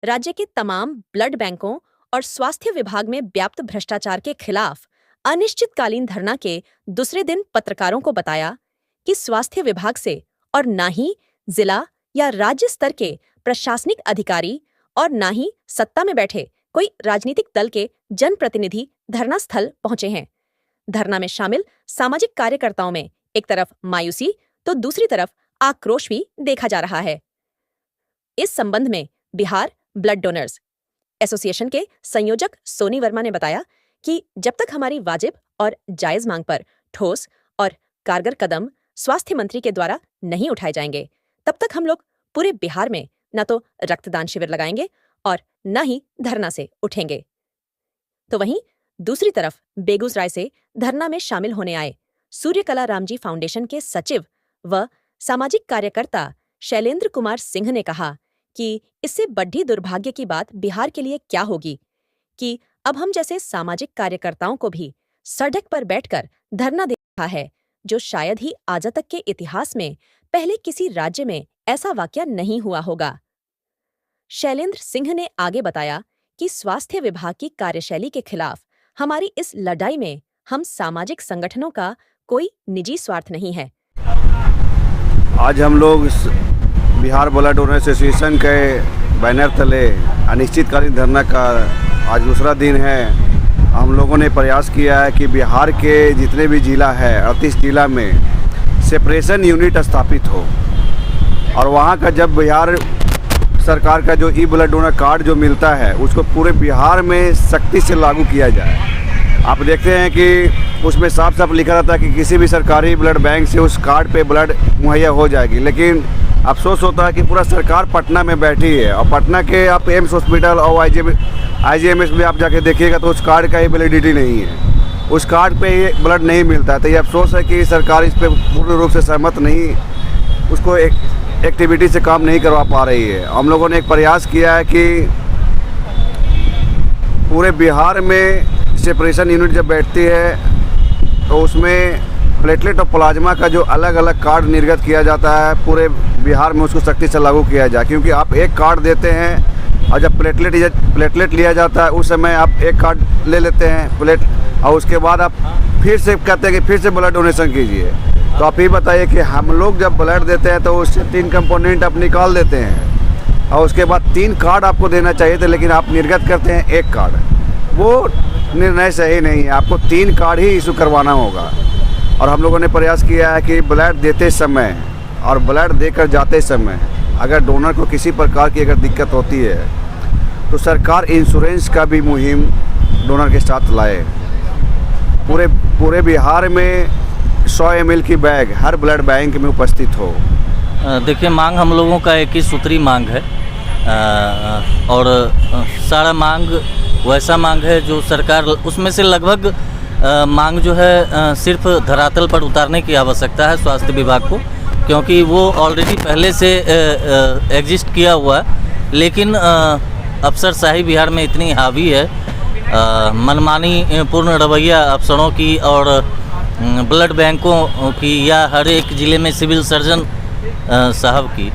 राज्य के तमाम ब्लड बैंकों और स्वास्थ्य विभाग में व्याप्त भ्रष्टाचार के खिलाफ अनिश्चितकालीन धरना के दूसरे दिन पत्रकारों को बताया कि स्वास्थ्य विभाग से और ना ही जिला या राज्य स्तर के प्रशासनिक अधिकारी और ना ही सत्ता में बैठे कोई राजनीतिक दल के जनप्रतिनिधि धरना स्थल पहुंचे हैं। धरना में शामिल सामाजिक कार्यकर्ताओं में एक तरफ मायूसी तो दूसरी तरफ आक्रोश भी देखा जा रहा है। इस संबंध में बिहार ब्लड डोनर्स एसोसिएशन के संयोजक सोनी वर्मा ने बताया कि जब तक हमारी वाजिब और जायज मांग पर ठोस और कारगर कदम स्वास्थ्य मंत्री के द्वारा नहीं उठाए जाएंगे, तब तक हम लोग पूरे बिहार में न तो रक्तदान शिविर लगाएंगे और न ही धरना से उठेंगे। तो वहीं दूसरी तरफ बेगूसराय से धरना में शामिल होने आए सूर्यकला रामजी फाउंडेशन के सचिव व सामाजिक कार्यकर्ता शैलेंद्र कुमार सिंह ने कहा कि इससे बड़ी दुर्भाग्य की बात बिहार के लिए क्या होगी कि अब हम जैसे सामाजिक कार्यकर्ताओं को भी सड़क पर बैठकर धरना दे रहा है, जो शायद ही आज तक के इतिहास में पहले किसी राज्य में ऐसा वाकया नहीं हुआ होगा। शैलेंद्र सिंह ने आगे बताया कि स्वास्थ्य विभाग की कार्यशैली के खिलाफ हमारी इस लड़ाई में हम सामाजिक संगठनों का कोई निजी स्वार्थ नहीं है। आज हम लोग बिहार ब्लड डोनर एसोसिएशन के बैनर तले अनिश्चितकालीन धरना का आज दूसरा दिन है। हम लोगों ने प्रयास किया है कि बिहार के जितने भी जिला है 38 जिला में सेपरेशन यूनिट स्थापित हो और वहाँ का जब बिहार सरकार का जो ई ब्लड डोनर कार्ड जो मिलता है उसको पूरे बिहार में सख्ती से लागू किया जाए। आप देखते हैं कि उसमें साफ साफ लिखा रहता है कि किसी भी सरकारी ब्लड बैंक से उस कार्ड पे ब्लड मुहैया हो जाएगी, लेकिन अफसोस होता है कि पूरा सरकार पटना में बैठी है और पटना के आप एम्स हॉस्पिटल और IGMS में आप जाके देखिएगा तो उस कार्ड का ही वैलिडिटी नहीं है, उस कार्ड पे ये ब्लड नहीं मिलता है। तो ये अफसोस है कि सरकार इस पर पूर्ण रूप से सहमत नहीं, उसको एक एक्टिविटी से काम नहीं करवा पा रही है। हम लोगों ने एक प्रयास किया है कि पूरे बिहार में सेपरेशन यूनिट जब बैठती है तो उसमें प्लेटलेट और प्लाज्मा का जो अलग अलग कार्ड निर्गत किया जाता है पूरे बिहार में उसको सख्ती से लागू किया जाए, क्योंकि आप एक कार्ड देते हैं और जब प्लेटलेट लिया जाता है उस समय आप एक कार्ड ले लेते हैं और उसके बाद आप फिर से कहते हैं कि फिर से ब्लड डोनेशन कीजिए। तो आप ये बताइए कि हम लोग जब ब्लड देते हैं तो उससे 3 कंपोनेंट आप निकाल देते हैं और उसके बाद 3 कार्ड आपको देना चाहिए था, लेकिन आप निर्गत करते हैं एक कार्ड। वो निर्णय सही नहीं है, आपको 3 कार्ड ही इशू करवाना होगा। और हम लोगों ने प्रयास किया है कि ब्लड देते समय और ब्लड देकर जाते समय अगर डोनर को किसी प्रकार की अगर दिक्कत होती है तो सरकार इंश्योरेंस का भी मुहिम डोनर के साथ लाए। पूरे बिहार में 100 ml की बैग हर ब्लड बैंक में उपस्थित हो। देखिए, मांग हम लोगों का एक ही सूत्री मांग है और सारा मांग वैसा मांग है जो सरकार, उसमें से लगभग मांग जो है सिर्फ धरातल पर उतारने की आवश्यकता है स्वास्थ्य विभाग को, क्योंकि वो ऑलरेडी पहले से एग्जिस्ट किया हुआ है। लेकिन अफसरशाही बिहार में इतनी हावी है, मनमानी पूर्ण रवैया अफसरों की और ब्लड बैंकों की या हर एक ज़िले में सिविल सर्जन साहब की,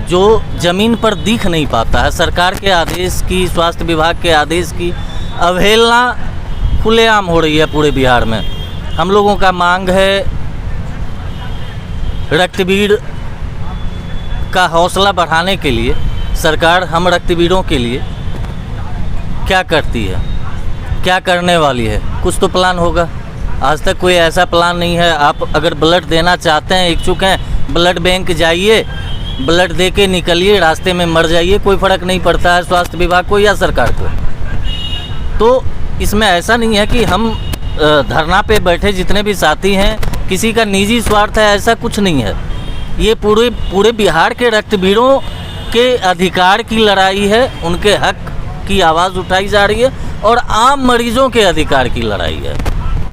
जो ज़मीन पर दिख नहीं पाता है। सरकार के आदेश की, स्वास्थ्य विभाग के आदेश की अवहेलना खुलेआम हो रही है पूरे बिहार में। हम लोगों का मांग है रक्तवीर का हौसला बढ़ाने के लिए सरकार हम रक्तवीरों के लिए क्या करती है, क्या करने वाली है, कुछ तो प्लान होगा। आज तक कोई ऐसा प्लान नहीं है। आप अगर ब्लड देना चाहते हैं, इच्छुक हैं, ब्लड बैंक जाइए, ब्लड दे के निकलिए, रास्ते में मर जाइए, कोई फ़र्क नहीं पड़ता है स्वास्थ्य विभाग को या सरकार को। तो इसमें ऐसा नहीं है कि हम धरना पे बैठे जितने भी साथी हैं किसी का निजी स्वार्थ है, ऐसा कुछ नहीं है। ये पूरे बिहार के रक्तवीरों के अधिकार की लड़ाई है, उनके हक की आवाज़ उठाई जा रही है और आम मरीजों के अधिकार की लड़ाई है।